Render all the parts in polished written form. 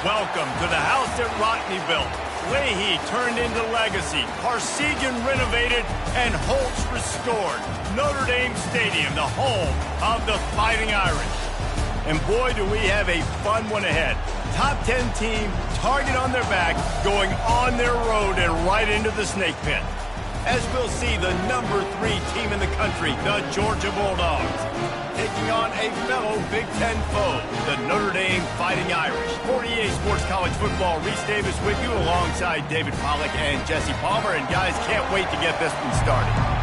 Welcome to the house that Rodney built. Leahy turned into legacy, Parsegian renovated, and Holtz restored. Notre Dame Stadium, the home of the Fighting Irish. And boy, do we have a fun one ahead. Top 10 team, target on their back, going on their road and right into the snake pit. As we'll see the number 3 team in the country, the Georgia Bulldogs, taking on a fellow Big Ten foe, the Notre Dame Fighting Irish. 48 Sports College Football, Reese Davis with you alongside David Pollack and Jesse Palmer. And guys, can't wait to get this one started.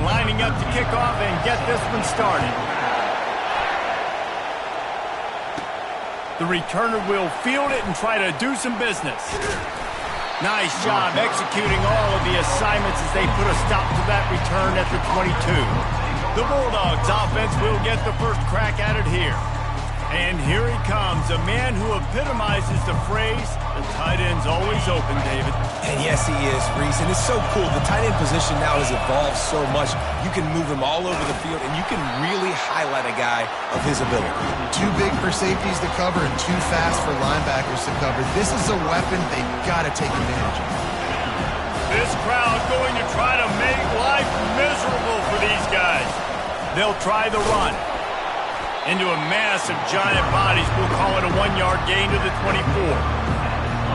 lining up to kick off and get this one started. The returner will field it and try to do some business. Nice job executing all of the assignments as they put a stop to that return at the 22. The Bulldogs offense will get the first crack at it here. And here he comes, a man who epitomizes the phrase, the tight end's always open, David. And yes, he is, Reese. And it's so cool. The tight end position now has evolved so much. You can move him all over the field, and you can really highlight a guy of his ability. Too big for safeties to cover and too fast for linebackers to cover. This is a weapon they've got to take advantage of. This crowd going to try to make life miserable for these guys. They'll try the run. Into a mass of giant bodies, we'll call it a 1-yard gain to the 24.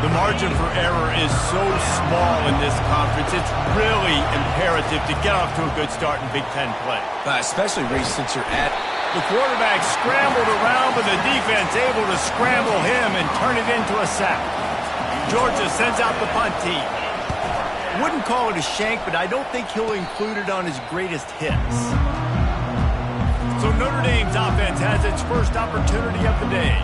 The margin for error is so small in this conference, it's really imperative to get off to a good start in Big Ten play. Especially, Reese, since you're at... The quarterback scrambled around, but the defense able to scramble him and turn it into a sack. Georgia sends out the punt team. Wouldn't call it a shank, but I don't think he'll include it on his greatest hits. So Notre Dame's offense has its first opportunity of the day.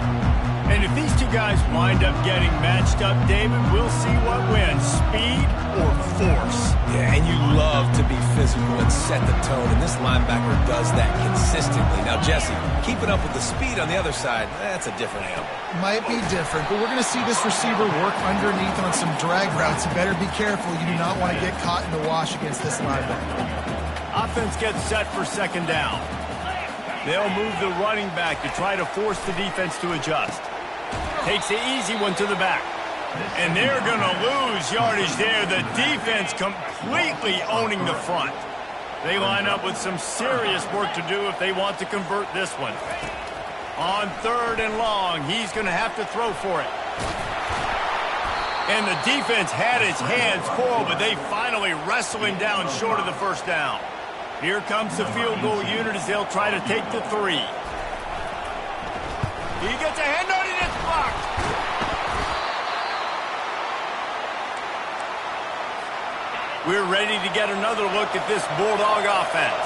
And if these two guys wind up getting matched up, David, we'll see what wins, speed or force. Yeah, and you love to be physical and set the tone, and this linebacker does that consistently. Now, Jesse, keeping up with the speed on the other side, that's a different animal. Might be different, but we're going to see this receiver work underneath on some drag routes. You better be careful. You do not want to get caught in the wash against this linebacker. Offense gets set for second down. They'll move the running back to try to force the defense to adjust. Takes the easy one to the back. And they're going to lose yardage there. The defense completely owning the front. They line up with some serious work to do if they want to convert this one. On 3rd and long, he's going to have to throw for it. And the defense had his hands full, but they finally wrestle him down short of the first down. Here comes the field goal unit as they'll try to take the 3. He gets a hand on it, it's blocked. We're ready to get another look at this Bulldog offense.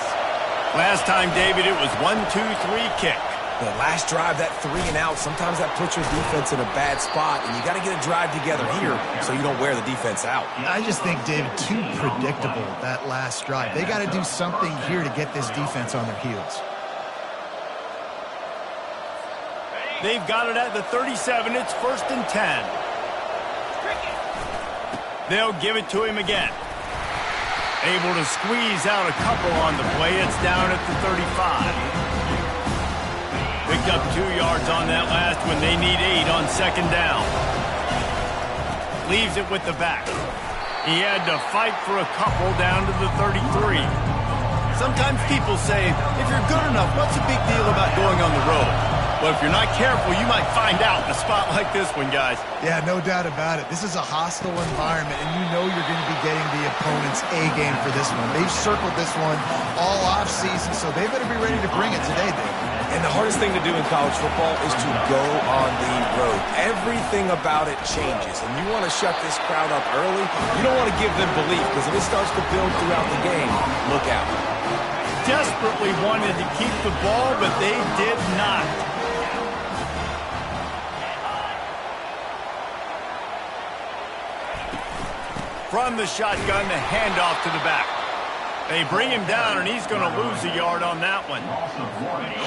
Last time, David, it was 1-2-3 kick. The last drive, that 3 and out, sometimes that puts your defense in a bad spot, and you got to get a drive together here so you don't wear the defense out. I just think, David, too predictable, that last drive. They got to do something here to get this defense on their heels. They've got it at the 37. It's 1st and 10. They'll give it to him again. Able to squeeze out a couple on the play. It's down at the 35. Picked up 2 yards on that last one. They need 8 on second down. Leaves it with the back. He had to fight for a couple down to the 33. Sometimes people say, if you're good enough, what's the big deal about going on the road? Well, if you're not careful, you might find out in a spot like this one, guys. Yeah, no doubt about it. This is a hostile environment, and you know you're going to be getting the opponent's A-game for this one. They've circled this one all offseason, so they better be ready to bring it today, Dave. And the hardest thing to do in college football is to go on the road. Everything about it changes, and you want to shut this crowd up early. You don't want to give them belief, because if it starts to build throughout the game, look out. Desperately wanted to keep the ball, but they did not. From the shotgun, the handoff to the back. They bring him down, and he's going to lose a yard on that one.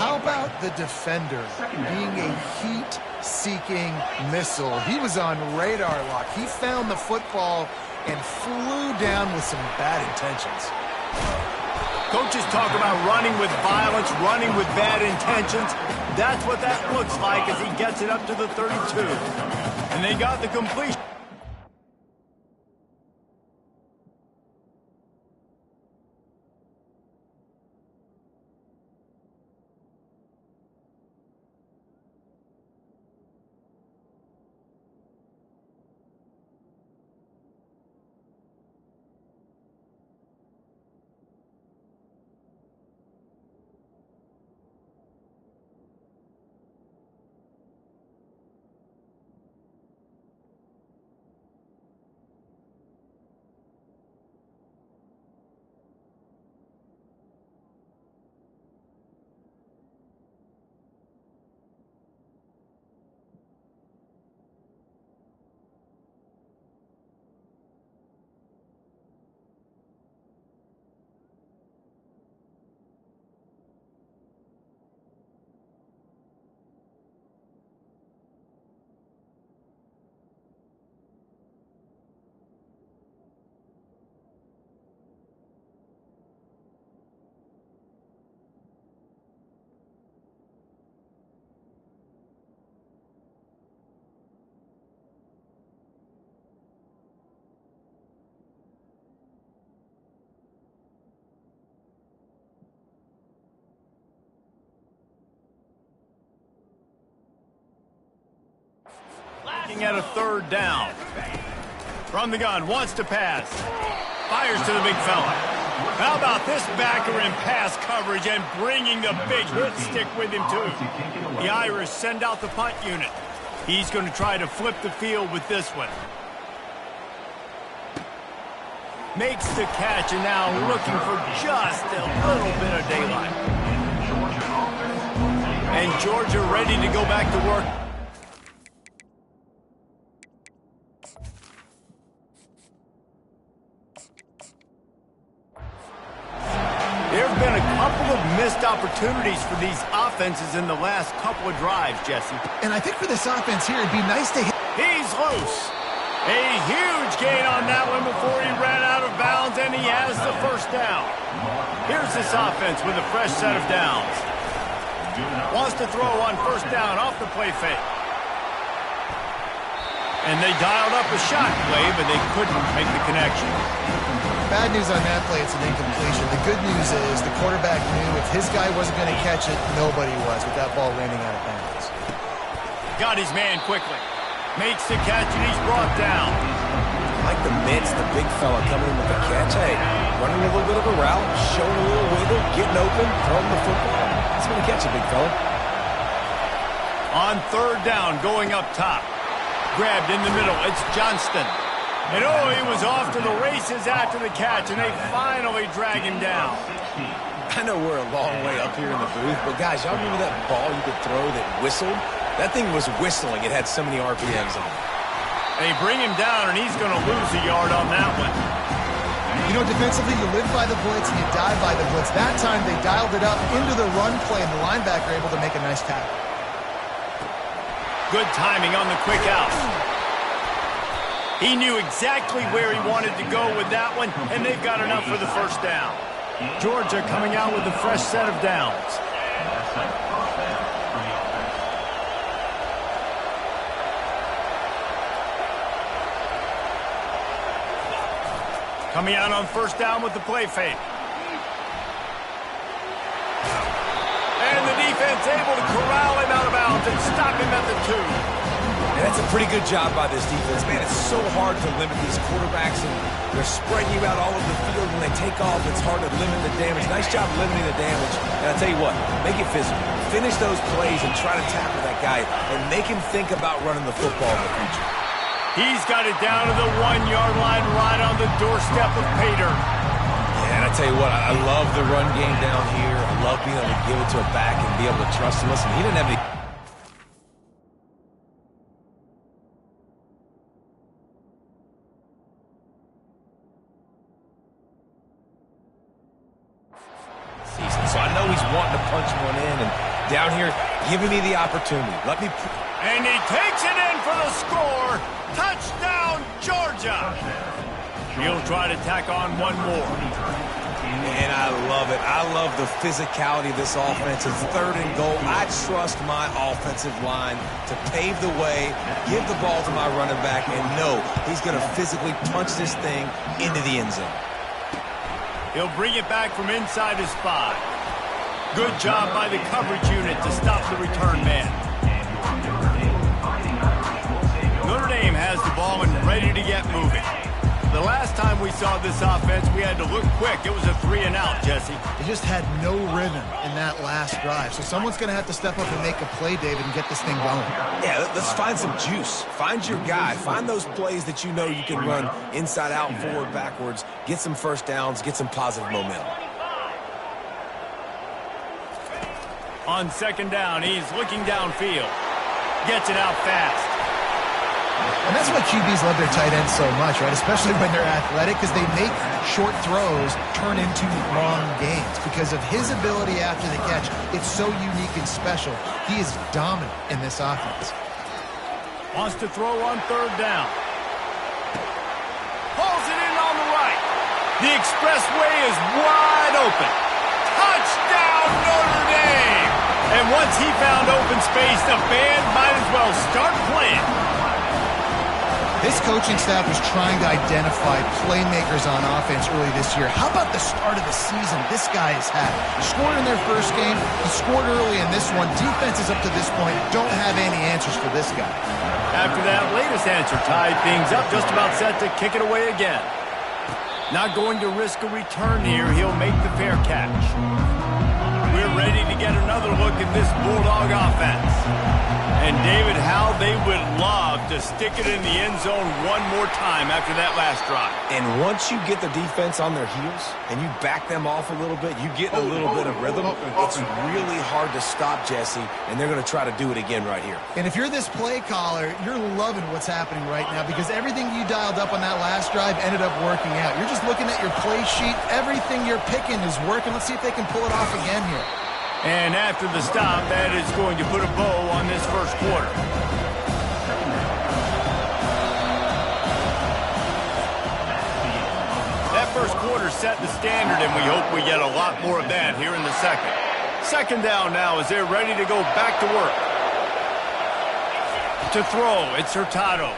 How about the defender being a heat-seeking missile? He was on radar lock. He found the football and flew down with some bad intentions. Coaches talk about running with violence, running with bad intentions. That's what that looks like as he gets it up to the 32. And they got the completion. Looking at a third down. From the gun, wants to pass. Fires to the big fella. How about this backer in pass coverage and bringing the big hit stick with him, too. The Irish send out the punt unit. He's going to try to flip the field with this one. Makes the catch and now looking for just a little bit of daylight. And Georgia ready to go back to work. There have been a couple of missed opportunities for these offenses in the last couple of drives, Jesse. And I think for this offense here, it'd be nice to hit. He's loose. A huge gain on that one before he ran out of bounds, and he has the first down. Here's this offense with a fresh set of downs. Wants to throw on first down off the play fake. And they dialed up a shot play, but they couldn't make the connection. Bad news on that play, it's an incompletion. The good news is the quarterback knew if his guy wasn't going to catch it, nobody was with that ball landing out of bounds. Got his man quickly. Makes the catch, and he's brought down. Like the mitts, the big fella coming in with the catch. Hey, running a little bit of a route, showing a little wiggle, getting open, throwing the football. That's going to catch a big fella. On third down, going up top. Grabbed in the middle. It's Johnston. And oh, he was off to the races after the catch, and they finally drag him down. I know we're a long way up here in the booth, but guys, y'all remember that ball you could throw that whistled? That thing was whistling. It had so many RPMs on it. They bring him down, and he's going to lose a yard on that one. You know, defensively, you live by the blitz and you die by the blitz. That time, they dialed it up into the run play, and the linebacker able to make a nice tackle. Good timing on the quick out. He knew exactly where he wanted to go with that one, and they've got enough for the first down. Georgia coming out with a fresh set of downs. Coming out on first down with the play fake. And the defense able to corral him out of bounds and stop him at the 2. And that's a pretty good job by this defense. Man, it's so hard to limit these quarterbacks, and they're spreading you out all over the field. When they take off, it's hard to limit the damage. Nice job limiting the damage. And I'll tell you what, make it physical. Finish those plays and try to tackle that guy and make him think about running the football in the future. He's got it down to the 1-yard line right on the doorstep of Pater. Yeah, and I tell you what, I love the run game down here. I love being able to give it to a back and be able to trust him. Listen, he didn't have any... season, so I know he's wanting to punch one in, and down here, giving me the opportunity. Let me... And he takes it in for the score. Touchdown, Georgia. He'll try to tack on one more. And I love it. I love the physicality of this offense. It's third and goal. I trust my offensive line to pave the way, give the ball to my running back, and know he's going to physically punch this thing into the end zone. He'll bring it back from inside his spot. Good job by the coverage unit to stop the return man. Notre Dame has the ball and ready to get moving. The last time we saw this offense, we had to look quick. It was a 3-and-out, Jesse. They just had no rhythm in that last drive. So someone's going to have to step up and make a play, David, and get this thing going. Yeah, let's find some juice. Find your guy. Find those plays that you know you can run inside out, forward, backwards. Get some first downs. Get some positive momentum. On second down, he's looking downfield. Gets it out fast. And that's why QBs love their tight ends so much, right? Especially when they're athletic, because they make short throws turn into long gains. Because of his ability after the catch, it's so unique and special. He is dominant in this offense. Wants to throw on third down. Pulls it in on the right. The expressway is wide open. Touchdown, Notre Dame! And once he found open space, the band might as well start playing. This coaching staff was trying to identify playmakers on offense early this year. How about the start of the season this guy has had? He scored in their first game. He scored early in this one. Defenses up to this point don't have any answers for this guy. After that latest answer tied things up, just about set to kick it away again. Not going to risk a return here. He'll make the fair catch. We're ready to get another look at this Bulldog offense. And David, how they would love to stick it in the end zone one more time after that last drive. And once you get the defense on their heels and you back them off a little bit, you get a little bit of rhythm. It's really hard to stop, Jesse, and they're going to try to do it again right here. And if you're this play caller, you're loving what's happening right now because everything you dialed up on that last drive ended up working out. You're just looking at your play sheet. Everything you're picking is working. Let's see if they can pull it off again here. And after the stop, that is going to put a bow on this first quarter. That first quarter set the standard, and we hope we get a lot more of that here in the second. Second down now as they're ready to go back to work. To throw, it's Hurtado.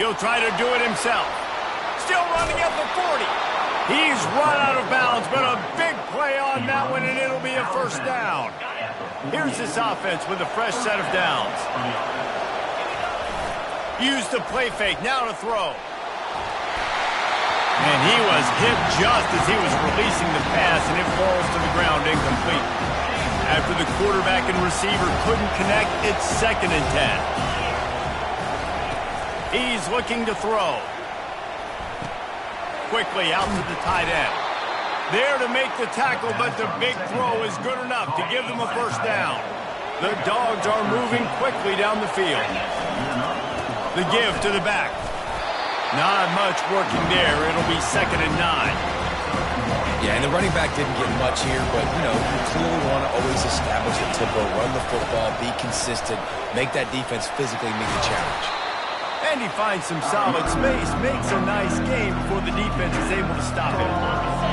He'll try to do it himself. Still running at the 40. He's run out of bounds, but a big play on that one, and it'll be a first down. Here's this offense with a fresh set of downs. Use the play fake, now to throw. And he was hit just as he was releasing the pass, and it falls to the ground incomplete. After the quarterback and receiver couldn't connect, it's 2nd and 10. He's looking to throw. Quickly out to the tight end. There to make the tackle, but the big throw is good enough to give them a first down. The Dogs are moving quickly down the field. The give to the back. Not much working there. It'll be 2nd and 9. Yeah, and the running back didn't get much here, but, you clearly want to always establish a tempo, run the football, be consistent, make that defense physically meet the challenge. And he finds some solid space, makes a nice game before the defense is able to stop him.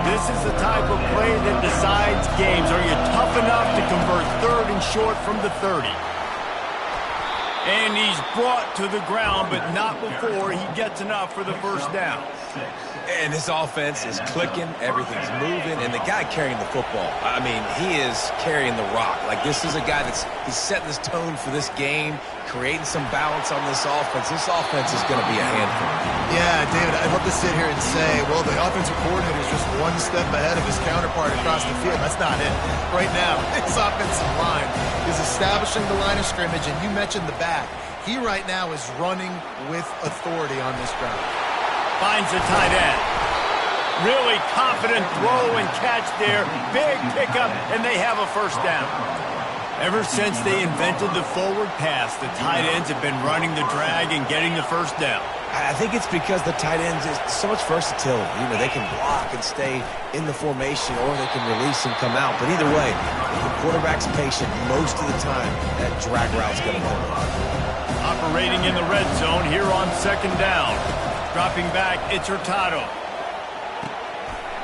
This is the type of play that decides games. Are you tough enough to convert 3rd and short from the 30? And he's brought to the ground, but not before he gets enough for the first down. And this offense is clicking, everything's moving, and the guy carrying the football, I mean, he is carrying the rock. Like, this is a guy he's setting this tone for this game, creating some balance on this offense. This offense is going to be a handful. Yeah, David, I'd love to sit here and say, well, the offensive coordinator is just one step ahead of his counterpart across the field. That's not it. Right now, this offensive line is establishing the line of scrimmage, and you mentioned the back. He right now is running with authority on this ground. Finds the tight end. Really confident throw and catch there. Big pickup, and they have a first down. Ever since they invented the forward pass, the tight ends have been running the drag and getting the first down. I think it's because the tight ends is so much versatility. They can block and stay in the formation, or they can release and come out. But either way, if the quarterback's patient most of the time, that drag route's going to come off. Operating in the red zone here on 2nd down. Dropping back, it's Hurtado.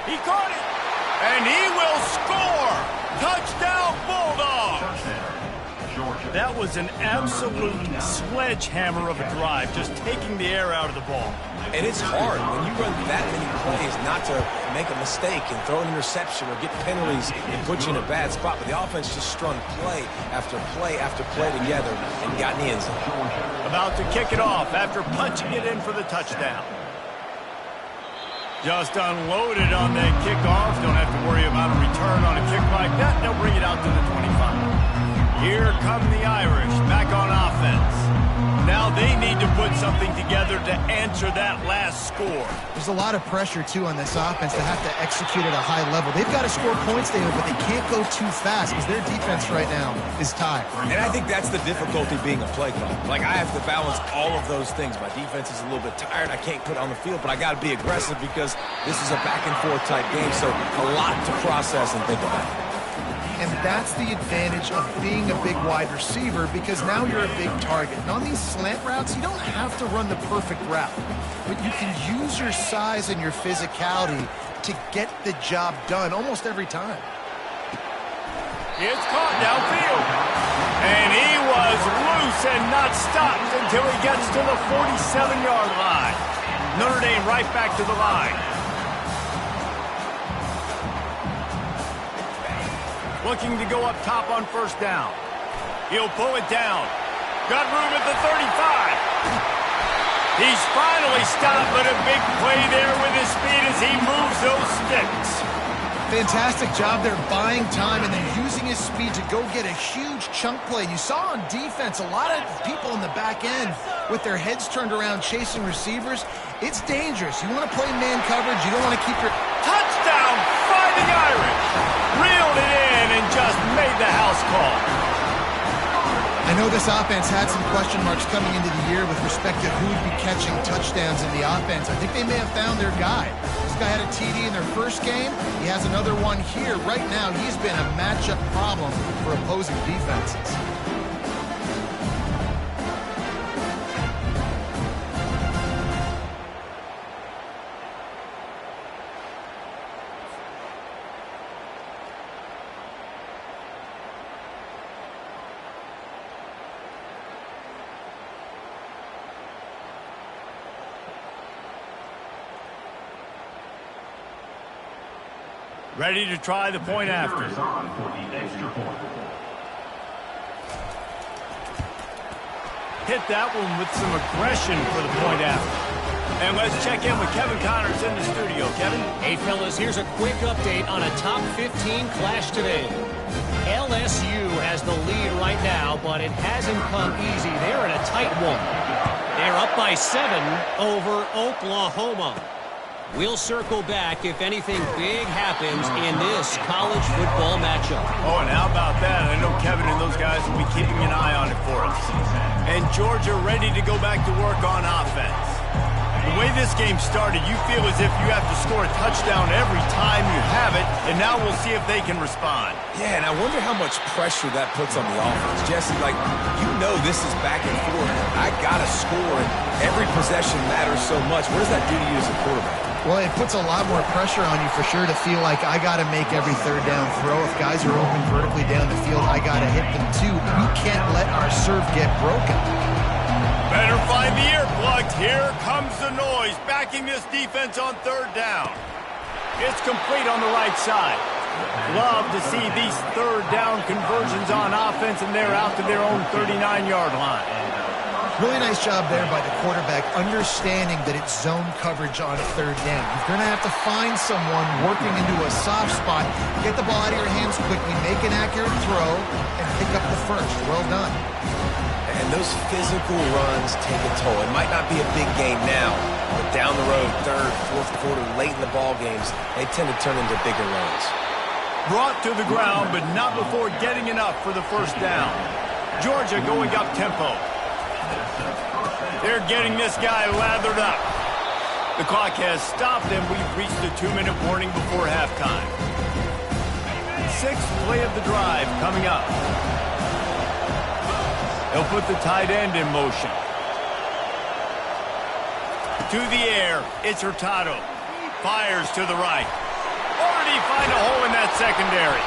He caught it, and he will score! Touchdown, Bulldogs! That was an absolute sledgehammer of a drive, just taking the air out of the ball. And it's hard when you run that many plays not to make a mistake and throw an interception or get penalties and put you in a bad spot. But the offense just strung play after play after play together and got in the end zone. About to kick it off after punching it in for the touchdown. Just unloaded on that kickoff. Don't have to worry about a return on a kick like that. They'll bring it out to the 25. Here come the Irish back on offense. Now they need to put something together to answer that last score. There's a lot of pressure, too, on this offense to have to execute at a high level. They've got to score points, David, but they can't go too fast because their defense right now is tied. And I think that's the difficulty being a play caller. Like, I have to balance all of those things. My defense is a little bit tired. I can't put it on the field, but I got to be aggressive because this is a back-and-forth type game, so a lot to process and think about. And that's the advantage of being a big wide receiver because now you're a big target. And on these slant routes, you don't have to run the perfect route, but you can use your size and your physicality to get the job done almost every time. It's caught downfield. And he was loose and not stopped until he gets to the 47-yard line. Notre Dame right back to the line. Looking to go up top on first down. He'll pull it down. Got room at the 35. He's finally stopped, but a big play there with his speed as he moves those sticks. Fantastic job there buying time and then using his speed to go get a huge chunk play. You saw on defense a lot of people in the back end with their heads turned around chasing receivers. It's dangerous. You want to play man coverage. You don't want to keep your... Touchdown, Fighting Irish! Reeled it in and just made the house call. I know this offense had some question marks coming into the year with respect to who would be catching touchdowns in the offense. I think they may have found their guy. This guy had a TD in their first game. He has another one here. Right now, he's been a matchup problem for opposing defenses. Ready to try the point after. Hit that one with some aggression for the point after. And let's check in with Kevin Connors in the studio. Kevin? Hey, fellas, here's a quick update on a top 15 clash today. LSU has the lead right now, but it hasn't come easy. They're in a tight one. They're up by 7 over Oklahoma. We'll circle back if anything big happens in this college football matchup. Oh, and how about that? I know Kevin and those guys will be keeping an eye on it for us. And Georgia ready to go back to work on offense. The way this game started, you feel as if you have to score a touchdown every time you have it, and now we'll see if they can respond. Yeah, and I wonder how much pressure that puts on the offense. Jesse, like, you know this is back and forth. I got to score, and every possession matters so much. What does that do to you as a quarterback? Well, it puts a lot more pressure on you for sure to feel like I got to make every third down throw. If guys are open vertically down the field, I got to hit them too. We can't let our serve get broken. Better find the earplugs. Here comes the noise, backing this defense on third down. It's complete on the right side. Love to see these third down conversions on offense, and they're out to their own 39-yard line. Really nice job there by the quarterback, understanding that it's zone coverage on third down. You're going to have to find someone working into a soft spot, get the ball out of your hands quickly, make an accurate throw, and pick up the first. Well done. And those physical runs take a toll. It might not be a big game now, but down the road, third, fourth quarter, late in the ball games, they tend to turn into bigger runs. Brought to the ground, but not before getting enough for the first down. Georgia going up tempo. They're getting this guy lathered up. The clock has stopped, and we've reached the 2-minute warning before halftime. Sixth play of the drive coming up. They'll put the tight end in motion. To the air, it's Hurtado. Fires to the right. Already find a hole in that secondary.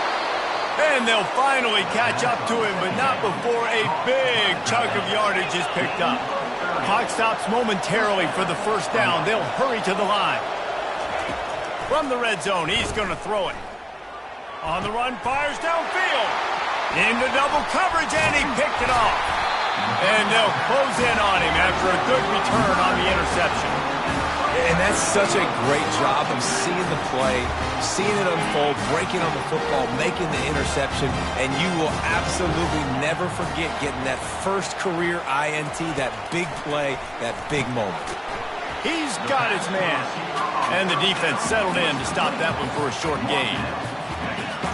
And they'll finally catch up to him, but not before a big chunk of yardage is picked up. Clock stops momentarily for the first down. They'll hurry to the line. From the red zone, he's going to throw it. On the run, fires downfield. Into double coverage, and he picked it off. And they'll close in on him after a good return on the interception. And that's such a great job of seeing the play, seeing it unfold, breaking on the football, making the interception, and you will absolutely never forget getting that first career INT, that big play, that big moment. He's got his man. And the defense settled in to stop that one for a short gain.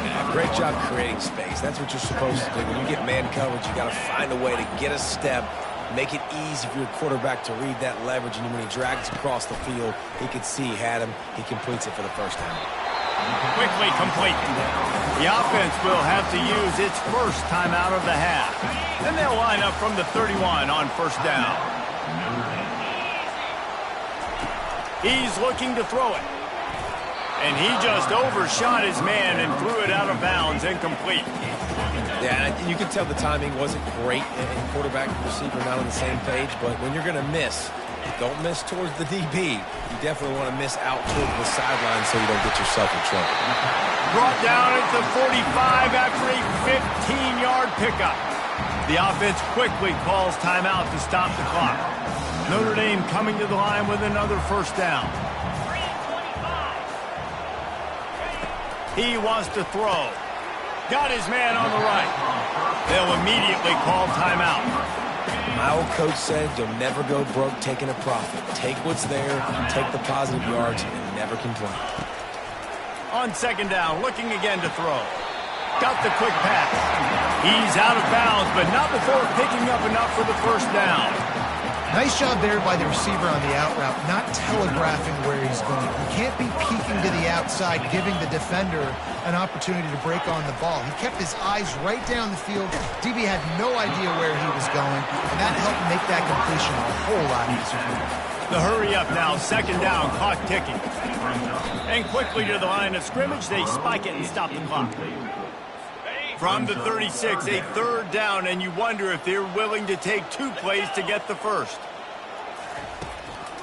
Yeah, great job creating space. That's what you're supposed to do. When you get man coverage, you got to find a way to get a step, make it easy for your quarterback to read that leverage, and when he drags across the field, he can see he had him. He completes it for the first time. Quickly complete. The offense will have to use its first timeout of the half. Then they'll line up from the 31 on first down. He's looking to throw it. And he just overshot his man and threw it out of bounds, incomplete. Yeah, and you can tell the timing wasn't great, and quarterback and receiver not on the same page, but when you're going to miss, don't miss towards the DB. You definitely want to miss out towards the sideline so you don't get yourself in trouble. Brought down at the 45 after a 15-yard pickup. The offense quickly calls timeout to stop the clock. Notre Dame coming to the line with another first down. He wants to throw. Got his man on the right. They'll immediately call timeout. My old coach said you'll never go broke taking a profit. Take what's there, take the positive yards, and never complain. On second down, looking again to throw. Got the quick pass. He's out of bounds, but not before picking up enough for the first down. Nice job there by the receiver on the out route, not telegraphing where he's going. You can't be peeking to the outside, giving the defender an opportunity to break on the ball. He kept his eyes right down the field. DB had no idea where he was going, and that helped make that completion a whole lot easier. The hurry up now, second down, clock ticking. And quickly to the line of scrimmage, they spike it and stop the clock. From the 36, a third down, and you wonder if they're willing to take 2 plays to get the first.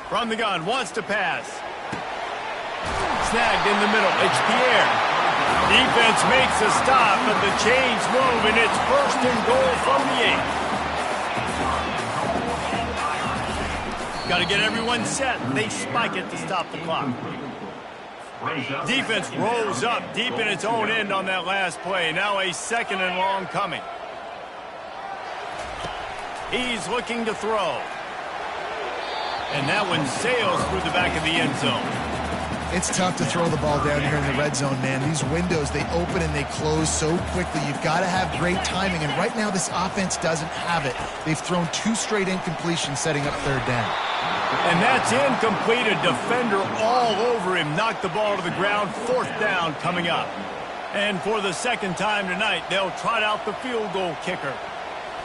From the gun, wants to pass. Snagged in the middle, it's Pierre. Defense makes a stop, but the chains move, and it's first and goal from the 8. Got to get everyone set. They spike it to stop the clock. Defense rolls up deep in its own end on that last play. Now a second and long coming. He's looking to throw. And that one sails through the back of the end zone. It's tough to throw the ball down here in the red zone, man. These windows, they open and they close so quickly. You've got to have great timing, and right now this offense doesn't have it. They've thrown 2 straight incompletions setting up third down. And that's incomplete. A defender all over him. Knocked the ball to the ground. Fourth down coming up. And for the second time tonight, they'll trot out the field goal kicker.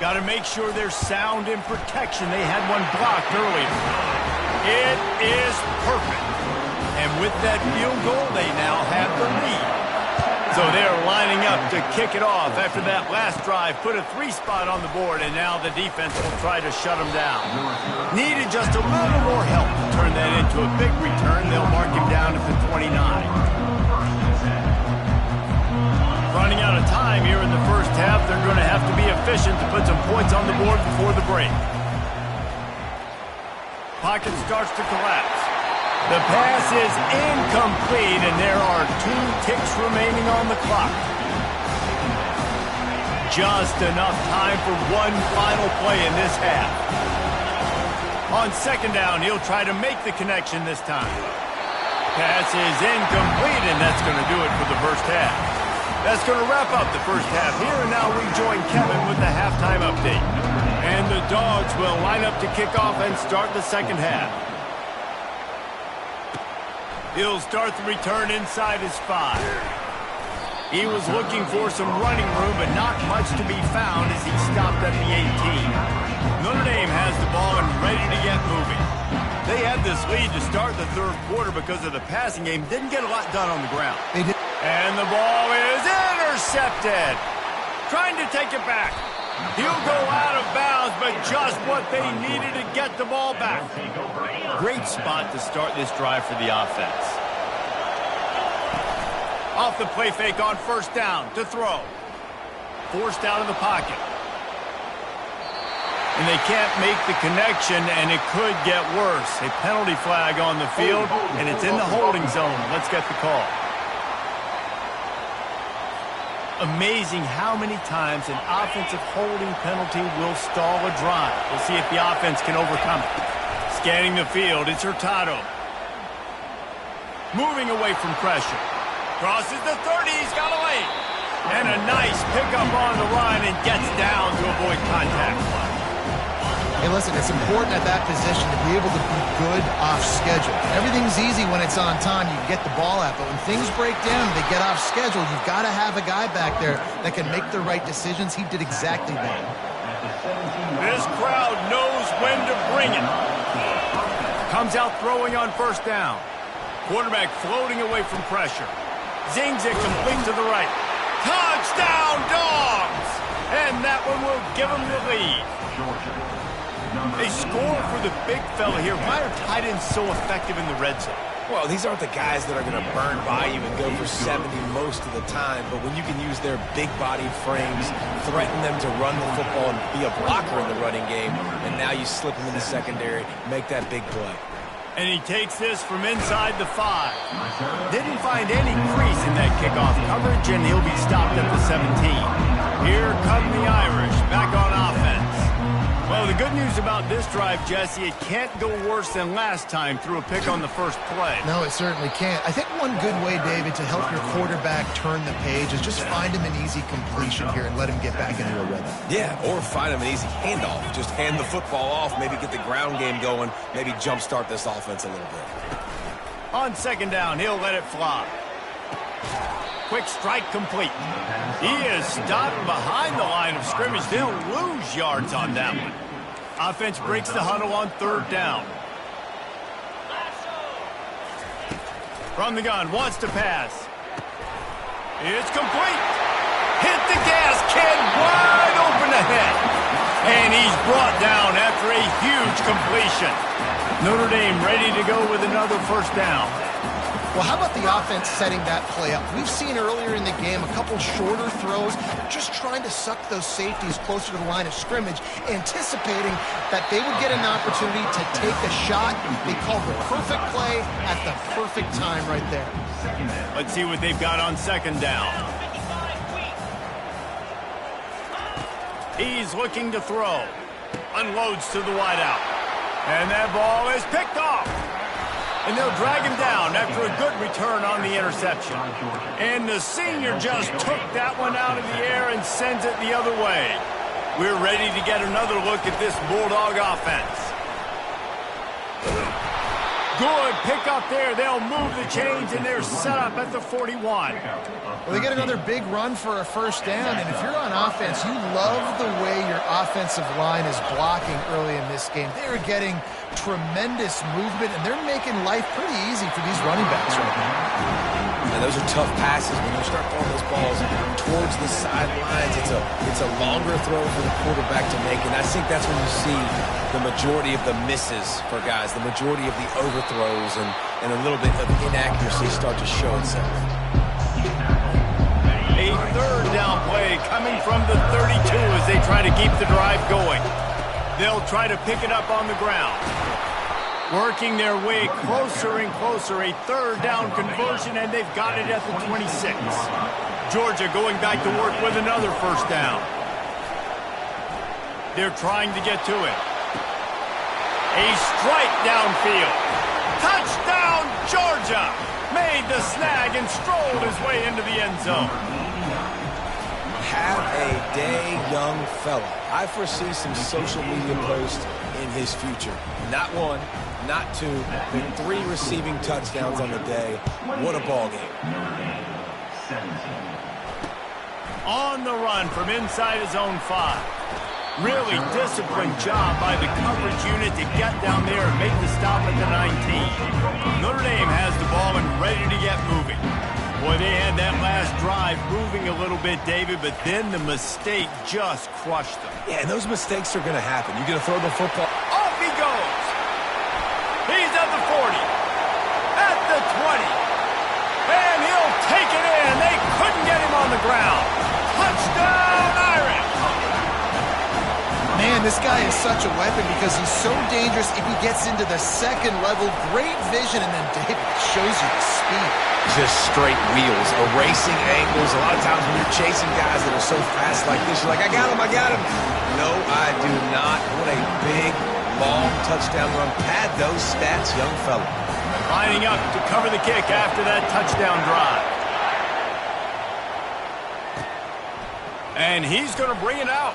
Got to make sure they're sound in protection. They had one blocked earlier. It is perfect. And with that field goal, they now have the lead. So they're lining up to kick it off after that last drive. Put a 3 spot on the board, and now the defense will try to shut them down. Needed just a little more help to turn that into a big return. They'll mark him down at the 29. Running out of time here in the first half. They're going to have to be efficient to put some points on the board before the break. Pocket starts to collapse. The pass is incomplete, and there are 2 ticks remaining on the clock. Just enough time for one final play in this half. On second down, he'll try to make the connection this time. Pass is incomplete, and that's going to do it for the first half. That's going to wrap up the first half here, and now we join Kevin with the halftime update. And the Dogs will line up to kick off and start the second half. He'll start the return inside his 5. He was looking for some running room, but not much to be found as he stopped at the 18. Notre Dame has the ball and ready to get moving. They had this lead to start the third quarter because of the passing game. Didn't get a lot done on the ground. They did. And the ball is intercepted. Trying to take it back. He'll go out of bounds, but just what they needed to get the ball back. Great spot to start this drive for the offense. Off the play fake on first down to throw. Forced out of the pocket. And they can't make the connection, and it could get worse. A penalty flag on the field, and it's in the holding zone. Let's get the call. Amazing how many times an offensive holding penalty will stall a drive. We'll see if the offense can overcome it. Scanning the field, it's Hurtado. Moving away from pressure. Crosses the 30, he's got away. And a nice pickup on the line and gets down to avoid contact. Hey, listen, it's important at that position to be able to be good off schedule. Everything's easy when it's on time. You get the ball out. But when things break down and they get off schedule, you've got to have a guy back there that can make the right decisions. He did exactly that. This crowd knows when to bring it. Comes out throwing on first down. Quarterback floating away from pressure. Zings it complete to the right. Touchdown, Dogs! And that one will give them the lead. They score for the big fella here. Why are tight ends so effective in the red zone? Well, these aren't the guys that are going to burn by you and go for 70 most of the time, but when you can use their big-bodied frames, threaten them to run the football and be a blocker in the running game, and now you slip them in the secondary, make that big play. And he takes this from inside the 5. Didn't find any crease in that kickoff coverage, and he'll be stopped at the 17. Here come the Irish, back on offense. Well, the good news about this drive, Jesse, it can't go worse than last time through a pick on the first play. No, it certainly can't. I think one good way, David, to help your quarterback turn the page is just find him an easy completion here and let him get back into a rhythm. Yeah, or find him an easy handoff. Just hand the football off, maybe get the ground game going, maybe jumpstart this offense a little bit. On second down, he'll let it fly. Quick strike complete. He is stopped behind the line of scrimmage. They'll lose yards on that one. Offense breaks the huddle on third down. From the gun, wants to pass. It's complete. Hit the gas, kid, wide open ahead. And he's brought down after a huge completion. Notre Dame ready to go with another first down. Well, how about the offense setting that play up? We've seen earlier in the game a couple shorter throws, just trying to suck those safeties closer to the line of scrimmage, anticipating that they would get an opportunity to take a shot. They called the perfect play at the perfect time right there. Let's see what they've got on second down. He's looking to throw. Unloads to the wideout. And that ball is picked off. And they'll drag him down after a good return on the interception. And the senior just took that one out of the air and sends it the other way. We're ready to get another look at this Bulldog offense. Good pick up there. They'll move the chains, and they're set up at the 41. Well, they get another big run for a first down, and if you're on offense, you love the way your offensive line is blocking early in this game. They're getting tremendous movement, and they're making life pretty easy for these running backs right now. And those are tough passes. When you start throwing those balls towards the sidelines, it's a longer throw for the quarterback to make, and I think that's when you see the majority of the misses for guys, the majority of the overthrows, and a little bit of inaccuracy start to show itself. A third down play coming from the 32 as they try to keep the drive going. They'll try to pick it up on the ground. Working their way closer and closer. A third down conversion, and they've got it at the 26. Georgia going back to work with another first down. They're trying to get to it. A strike downfield. Touchdown, Georgia! Made the snag and strolled his way into the end zone. Have a day, young fella. I foresee some social media posts in his future. Not one, not two, but 3 receiving touchdowns on the day. What a ball game. On the run from inside his own 5. Really disciplined job by the coverage unit to get down there and make the stop at the 19. Notre Dame has the ball and ready to get moving. Boy, they had that last drive moving a little bit, David, but then the mistake just crushed them. Yeah, and those mistakes are going to happen. You're going to throw the football. Off he goes. He's at the 40. At the 20. And he'll take it in. They couldn't get him on the ground. Touchdown, Irish. Man, this guy is such a weapon because he's so dangerous if he gets into the second level. Great vision, and then David shows you the speed. Just straight wheels, erasing angles. A lot of times when you're chasing guys that are so fast like this, you're like, I got him, I got him. No, I do not. What a big, long touchdown run. Pad those stats, young fella. Lining up to cover the kick after that touchdown drive. And he's going to bring it out.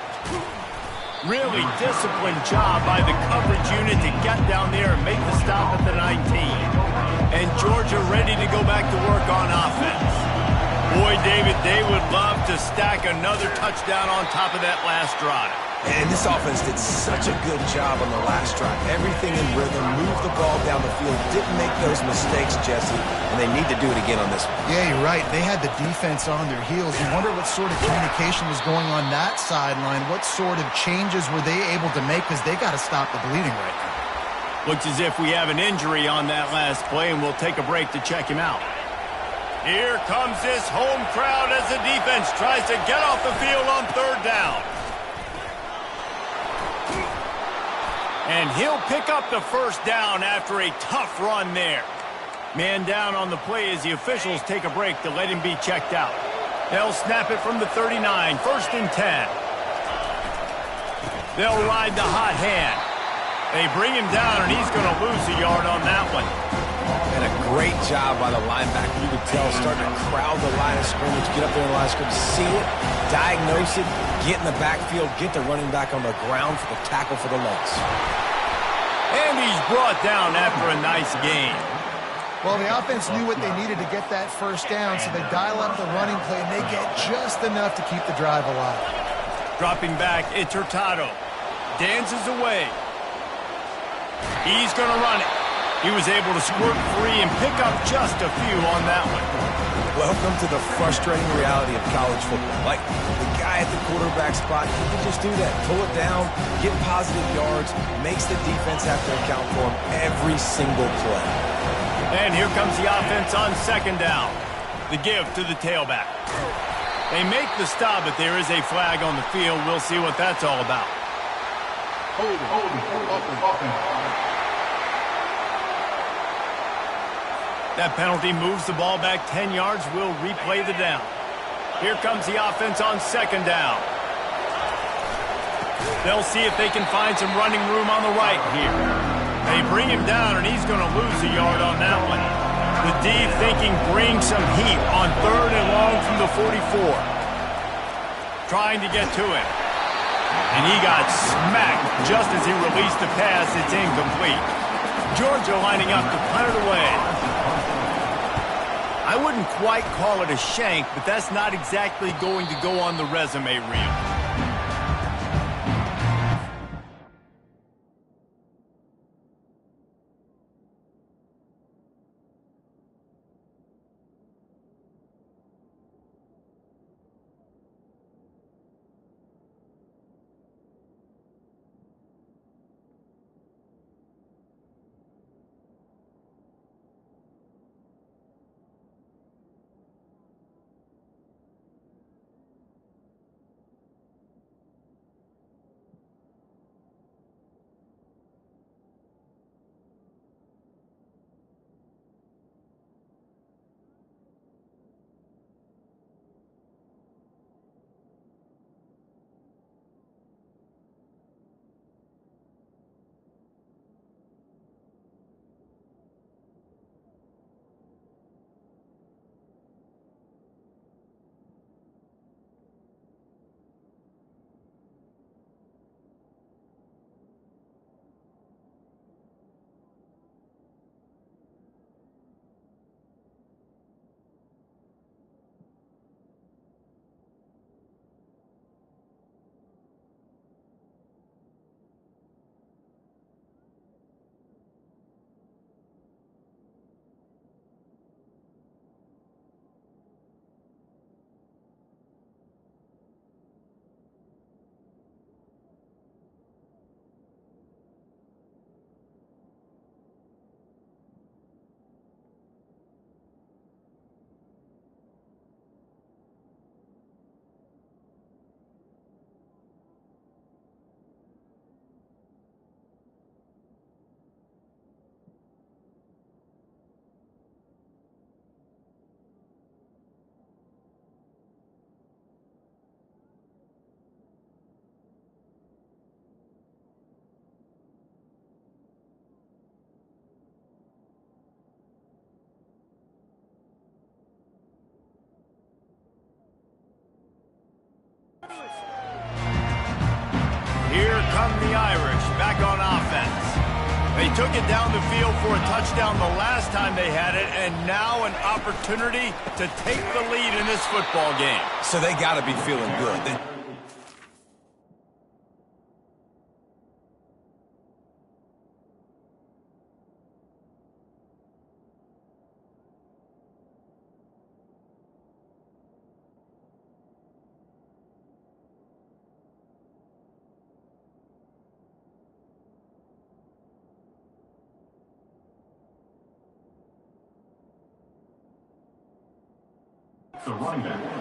Really disciplined job by the coverage unit to get down there and make the stop at the 19. And Georgia ready to go back to work on offense. Boy, David, they would love to stack another touchdown on top of that last drive. And this offense did such a good job on the last drive. Everything in rhythm, moved the ball down the field, didn't make those mistakes, Jesse, and they need to do it again on this one. Yeah, you're right. They had the defense on their heels. You wonder what sort of communication was going on that sideline. What sort of changes were they able to make, because they got to stop the bleeding right now. Looks as if we have an injury on that last play, and we'll take a break to check him out. Here comes this home crowd as the defense tries to get off the field on third down. And he'll pick up the first down after a tough run there. Man down on the play as the officials take a break to let him be checked out. They'll snap it from the 39, 1st and 10. They'll ride the hot hand. They bring him down, and he's going to lose a yard on that one. And a great job by the linebacker. You could tell, starting to crowd the line of scrimmage, get up there in the line of scrimmage, see it, diagnose it, get in the backfield, get the running back on the ground for the tackle for the loss. And he's brought down after a nice gain. Well, the offense knew what they needed to get that first down, so they dial up the running play, and they get just enough to keep the drive alive. Dropping back, it's Hurtado. Dances away. He's going to run it. He was able to squirt free and pick up just a few on that one. Welcome to the frustrating reality of college football. Like, the guy at the quarterback spot, he can just do that. Pull it down, get positive yards, makes the defense have to account for him every single play. And here comes the offense on 2nd down. The give to the tailback. They make the stop, but there is a flag on the field. We'll see what that's all about. Hold it. That penalty moves the ball back 10 yards. We'll replay the down. Here comes the offense on 2nd down. They'll see if they can find some running room on the right here. They bring him down, and he's going to lose a yard on that one. The D thinking bring some heat on 3rd and long from the 44. Trying to get to him. And he got smacked just as he released the pass. It's incomplete. Georgia lining up to punt it away. I wouldn't quite call it a shank, but that's not exactly going to go on the resume reel. Here come the Irish back on offense. They took it down the field for a touchdown the last time they had it, and now an opportunity to take the lead in this football game. So they got to be feeling good.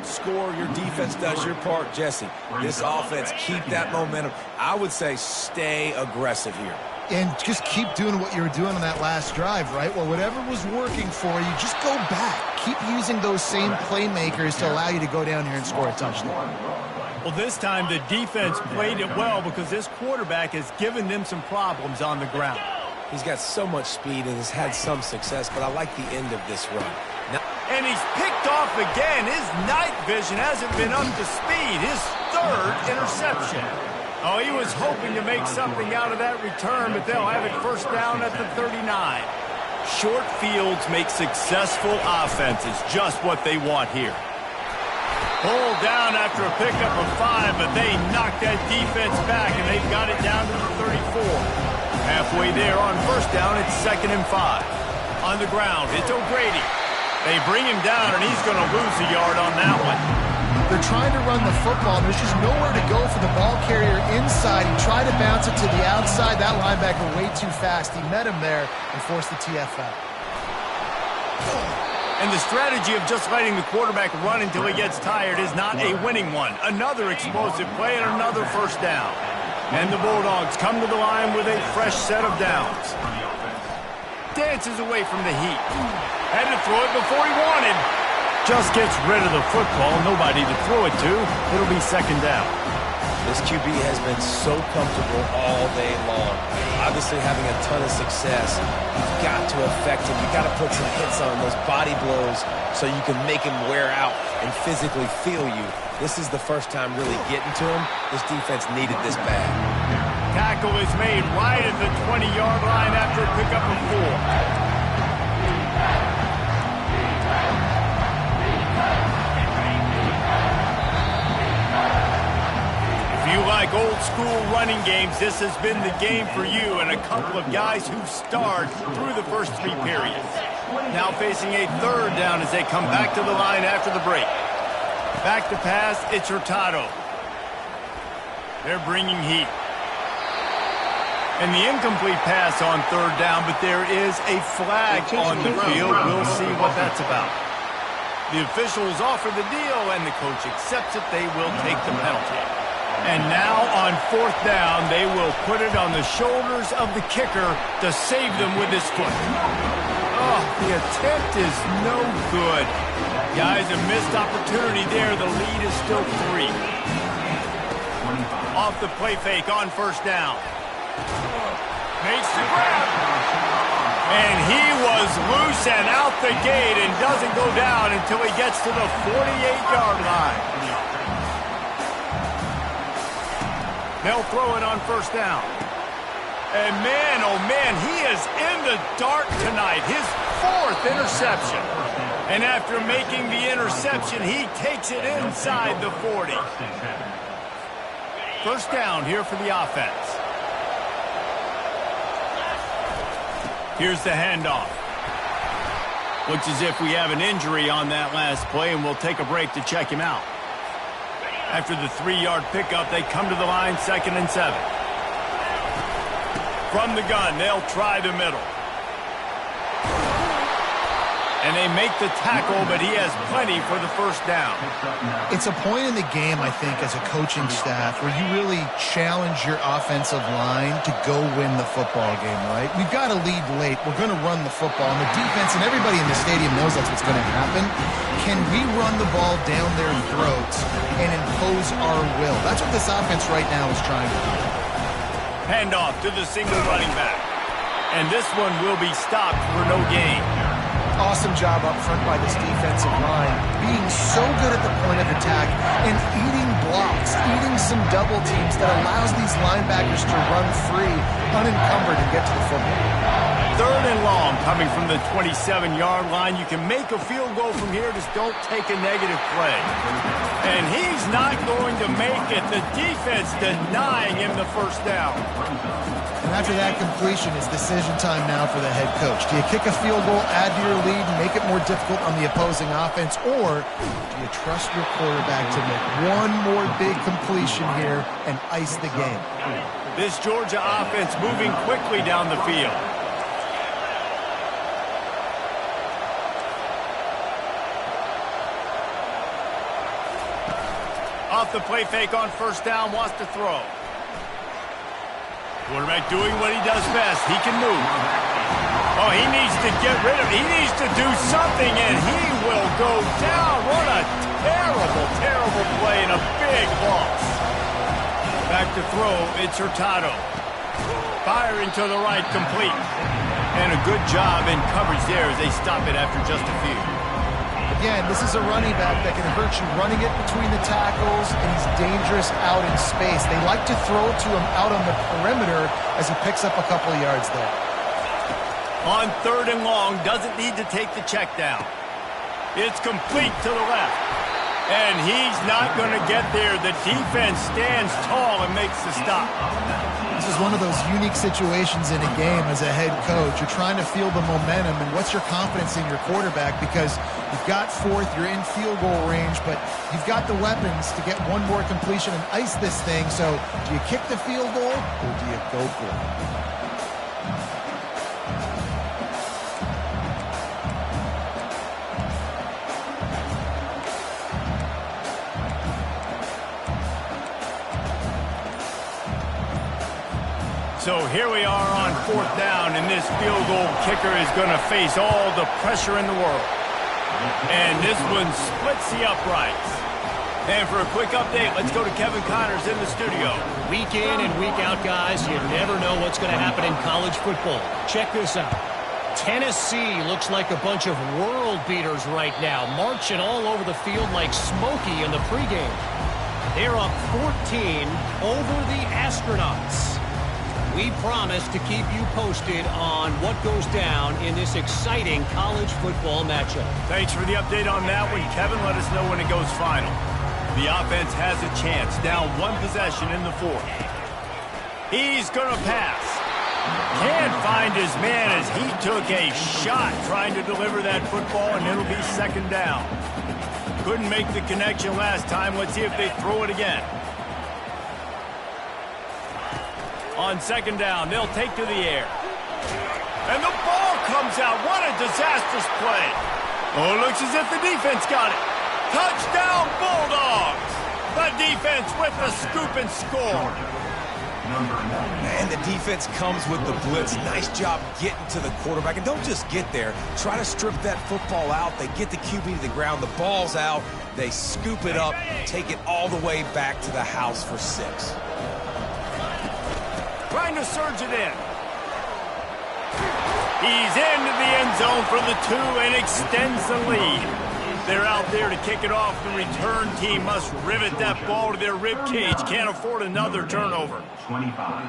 Score, your defense does your part, Jesse. This offense, keep that momentum. I would say stay aggressive here. And just keep doing what you were doing on that last drive, right? Well, whatever was working for you, just go back. Keep using those same playmakers to allow you to go down here and score a touchdown. Well, this time the defense played it well because this quarterback has given them some problems on the ground. He's got so much speed and has had some success, but I like the end of this run. Now, and he's picked off again. His night vision hasn't been up to speed. His third interception. Oh, he was hoping to make something out of that return, but they'll have it first down at the 39. Short fields make successful offenses just what they want here. Pulled down after a pickup of 5, but they knocked that defense back, and they've got it down to the 34. Halfway there on first down, it's 2nd and 5. On the ground, it's O'Grady. They bring him down, and he's going to lose a yard on that one. They're trying to run the football. There's just nowhere to go for the ball carrier inside. He tried to bounce it to the outside. That linebacker way too fast. He met him there and forced the TFL. And the strategy of just letting the quarterback run until he gets tired is not a winning one. Another explosive play and another first down. And the Bulldogs come to the line with a fresh set of downs. Dances away from the heat. Had to throw it before he wanted. Just gets rid of the football. Nobody to throw it to. It'll be 2nd down. this QB has been so comfortable all day long. Obviously having a ton of success. You've got to affect him. You've got to put some hits on those body blows so you can make him wear out and physically feel you. This is the first time really getting to him. This defense needed this bad. Tackle is made right at the 20-yard line after a pickup of 4. If you like old-school running games, this has been the game for you and a couple of guys who starred through the first 3 periods. Now facing a 3rd down as they come back to the line after the break. Back to pass, it's Hurtado. They're bringing heat. And the incomplete pass on 3rd down, but there is a flag on the field. We'll see what that's about. The officials offer the deal, and the coach accepts it. They will take the penalty. And now on 4th down, they will put it on the shoulders of the kicker to save them with his foot. Oh, the attempt is no good. Guys, a missed opportunity there. The lead is still 3. Off the play fake on 1st down. Makes the grab. And he was loose and out the gate and doesn't go down until he gets to the 48-yard line. They'll throw it on 1st down. And man, oh man, he is in the dark tonight. His 4th interception. And after making the interception, he takes it inside the 40. 1st down here for the offense. Here's the handoff. Looks as if we have an injury on that last play, and we'll take a break to check him out. After the 3-yard pickup, they come to the line, 2nd and 7. From the gun, they'll try the middle. And they make the tackle, but he has plenty for the 1st down. It's a point in the game, I think, as a coaching staff, where you really challenge your offensive line to go win the football game, right? We've got to lead late. We're going to run the football. And the defense and everybody in the stadium knows that's what's going to happen. Can we run the ball down their throats and impose our will? That's what this offense right now is trying to do. Handoff to the single running back. And this one will be stopped for no gain. Awesome job up front by this defensive line, being so good at the point of attack and eating blocks, eating some double teams that allows these linebackers to run free, unencumbered, and get to the football. 3rd and long coming from the 27-yard line. You can make a field goal from here, just don't take a negative play. And he's not going to make it. The defense denying him the 1st down. And after that completion, it's decision time now for the head coach. Do you kick a field goal, add to your lead, and make it more difficult on the opposing offense, or do you trust your quarterback to make one more big completion here and ice the game? This Georgia offense moving quickly down the field. off the play fake on first down, wants to throw. Quarterback doing what he does best. He can move. Oh, he needs to get rid of it. He needs to do something, and he will go down. What a terrible, terrible play and a big loss. Back to throw. It's Hurtado. Firing to the right, complete. And a good job in coverage there as they stop it after just a few. Again, this is a running back that can hurt you running it between the tackles, and he's dangerous out in space. They like to throw it to him out on the perimeter as he picks up a couple of yards there. On 3rd and long, doesn't need to take the check down. It's complete to the left. And he's not going to get there. The defense stands tall and makes the stop. This is one of those unique situations in a game as a head coach. You're trying to feel the momentum, and what's your confidence in your quarterback? Because you've got 4th, you're in field goal range, but you've got the weapons to get one more completion and ice this thing. So do you kick the field goal or do you go for it? So here we are on 4th down, and this field goal kicker is going to face all the pressure in the world. And this one splits the uprights. And for a quick update, let's go to Kevin Connors in the studio. Week in and week out, guys, you never know what's going to happen in college football. Check this out. Tennessee looks like a bunch of world beaters right now, marching all over the field like Smokey in the pregame. They're up 14 over the Astronauts. We promise to keep you posted on what goes down in this exciting college football matchup. Thanks for the update on that one, Kevin. Let us know when it goes final. The offense has a chance, down 1 possession in the 4th. He's going to pass. Can't find his man as he took a shot trying to deliver that football, and it'll be 2nd down. Couldn't make the connection last time. Let's see if they throw it again. On 2nd down, they'll take to the air. And the ball comes out. What a disastrous play. Oh, it looks as if the defense got it. Touchdown, Bulldogs. The defense with the scoop and score. And the defense comes with the blitz. Nice job getting to the quarterback. And don't just get there. Try to strip that football out. They get the QB to the ground. The ball's out. They scoop it up, take it all the way back to the house for 6. Trying to surge it in. He's into the end zone for the 2 and extends the lead. They're out there to kick it off. The return team must rivet that ball to their rib cage. Can't afford another turnover. 25.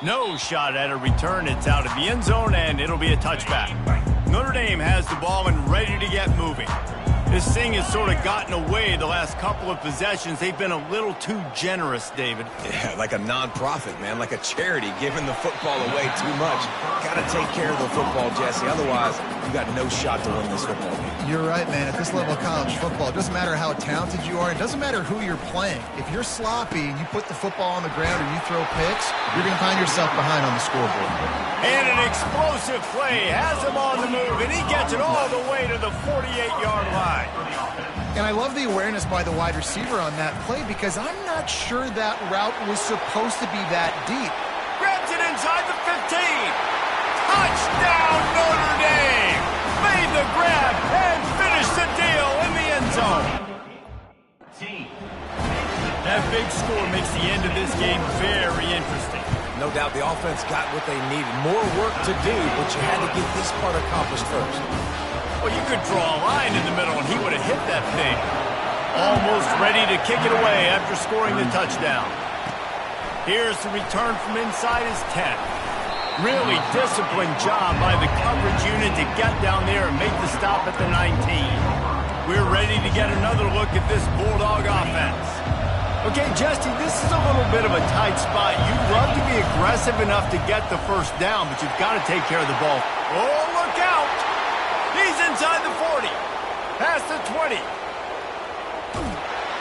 No shot at a return. It's out of the end zone, and it'll be a touchback. Notre Dame has the ball and ready to get moving. This thing has sort of gotten away the last couple of possessions. They've been a little too generous, David. Yeah, like a non-profit, man, like a charity, giving the football away too much. Got to take care of the football, Jesse. Otherwise, you got no shot to win this football game. You're right, man. At this level of college football, it doesn't matter how talented you are. It doesn't matter who you're playing. If you're sloppy and you put the football on the ground or you throw picks, you're going to find yourself behind on the scoreboard. And an explosive play has him on the move, and he gets it all the way to the 48-yard line. And I love the awareness by the wide receiver on that play because I'm not sure that route was supposed to be that deep. Grabs it inside the 15. Touchdown, Notre Dame. Made the grab and finished the deal in the end zone. That big score makes the end of this game very interesting. No doubt the offense got what they needed. More work to do, but you had to get this part accomplished first. Well, you could draw a line in the middle, and he would have hit that thing. Almost ready to kick it away after scoring the touchdown. Here's the return from inside his 10. Really disciplined job by the coverage unit to get down there and make the stop at the 19. We're ready to get another look at this Bulldog offense. Okay, Jesse, this is a little bit of a tight spot. You'd love to be aggressive enough to get the first down, but you've got to take care of the ball. Oh, look out! He's inside the 40. Past the 20.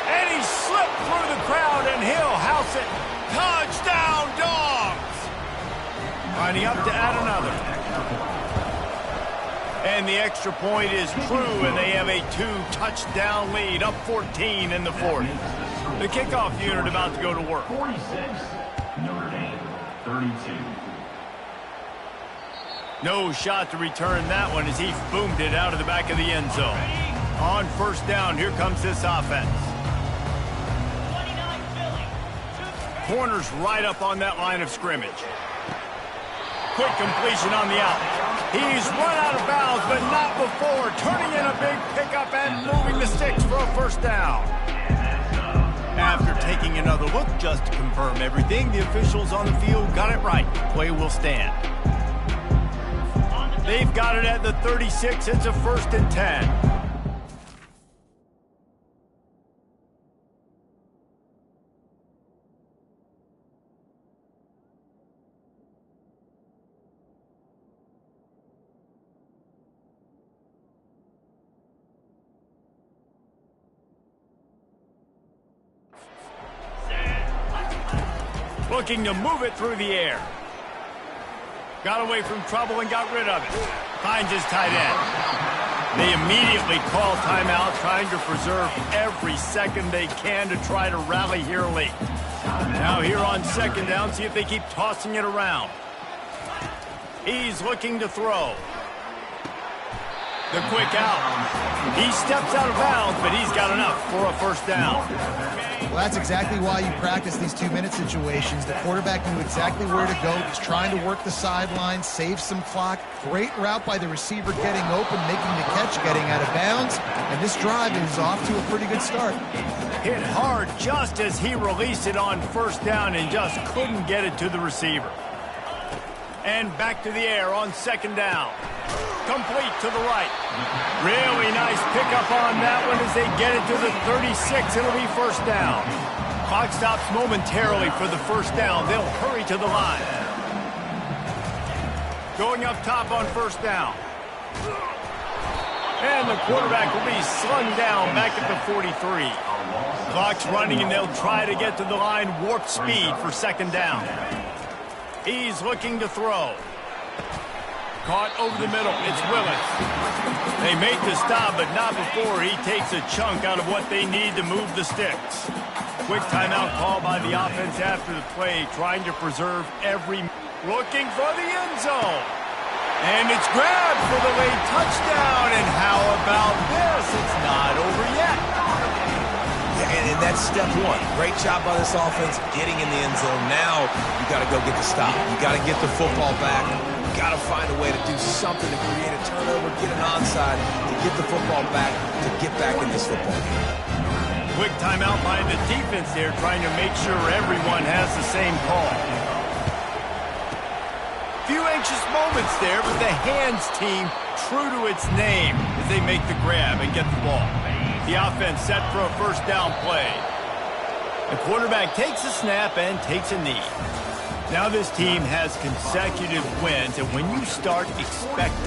And he slipped through the crowd, and he'll house it. Touchdown, Dogs! Lining up to add another. And the extra point is true, and they have a 2-touchdown lead, up 14 in the fourth. The kickoff unit about to go to work. 46, Notre Dame, 32. No shot to return that one as he boomed it out of the back of the end zone. On first down, here comes this offense. Corners right up on that line of scrimmage. Quick completion on the out. He's run out of bounds, but not before. Turning in a big pickup and moving the sticks for a first down. After taking another look just to confirm everything, the officials on the field got it right. Play will stand. They've got it at the 36. It's a 1st and 10. Looking to move it through the air. Got away from trouble and got rid of it. Finds his tight end. They immediately call timeout, trying to preserve every second they can to try to rally here late. Now here on second down, see if they keep tossing it around. He's looking to throw. The quick out. He steps out of bounds, but he's got enough for a first down. Well, that's exactly why you practice these 2-minute situations. The quarterback knew exactly where to go. He's trying to work the sideline, save some clock. Great route by the receiver getting open, making the catch, getting out of bounds. And this drive is off to a pretty good start. Hit hard just as he released it on first down and just couldn't get it to the receiver. And back to the air on second down. Complete to the right. Really nice pickup on that one as they get it to the 36. It'll be first down. Clock stops momentarily for the first down. They'll hurry to the line. Going up top on first down. And the quarterback will be slung down back at the 43. Clock's running and they'll try to get to the line warp speed for second down. He's looking to throw. Caught over the middle. It's Willis. They make the stop, but not before he takes a chunk out of what they need to move the sticks. Quick timeout call by the offense after the play, trying to preserve every... Looking for the end zone. And it's grabbed for the late touchdown. And how about this? It's not over yet. And that's step one. Great job by this offense getting in the end zone. Now you got to go get the stop. You got to get the football back. You got to find a way to do something to create a turnover, get an onside, to get the football back, to get back in this football game. Quick timeout by the defense there, trying to make sure everyone has the same call. Few anxious moments there, but the hands team true to its name as they make the grab and get the ball. The offense set for a first down play. The quarterback takes a snap and takes a knee. Now this team has consecutive wins, and when you start expecting